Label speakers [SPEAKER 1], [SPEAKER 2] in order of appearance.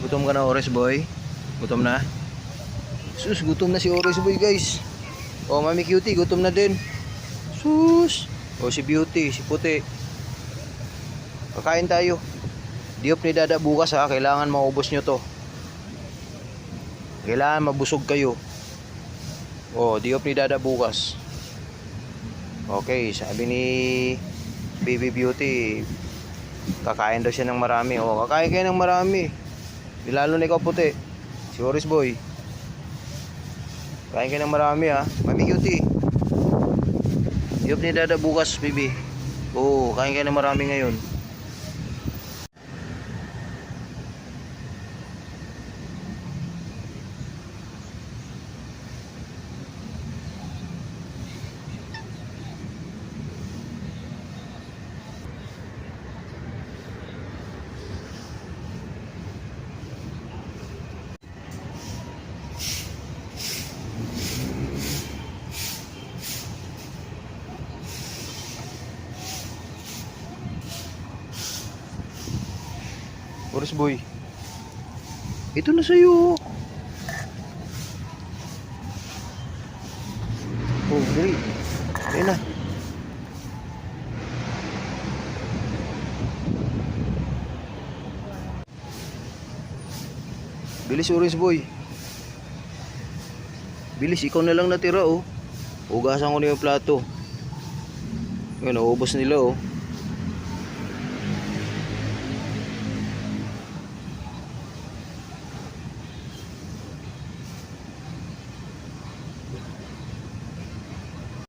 [SPEAKER 1] Gutom ka na, Orange Boy? Gutom na? Sus, gutom na si Orange Boy, guys. Oh, Mami Cutie, gutom na din. Sus. Oh, si Beauty, si Puti. Kakain tayo. Diop ni Dada bukas ha. Kailangan maubos nyo to. Kailangan mabusog kayo. Oh, diop ni Dada bukas. Okay, sabi ni Baby Beauty, kakain daw siya ng marami. Oh, kakain kayo ng marami. Lalo na ikaw, Puti. Si Orange Boy. Kain kayo ng marami ha. Mami Cutie. Diop ni Dada bukas, baby. Oo, kain kayo ng marami ngayon. Orange Boy. Ito na sa'yo. Oh, dali. Ayan na. Bilis, Orange Boy. Bilis, ikaw na lang natira, oh. Hugasan ko na yung plato. Ngayon, naubos nila, oh.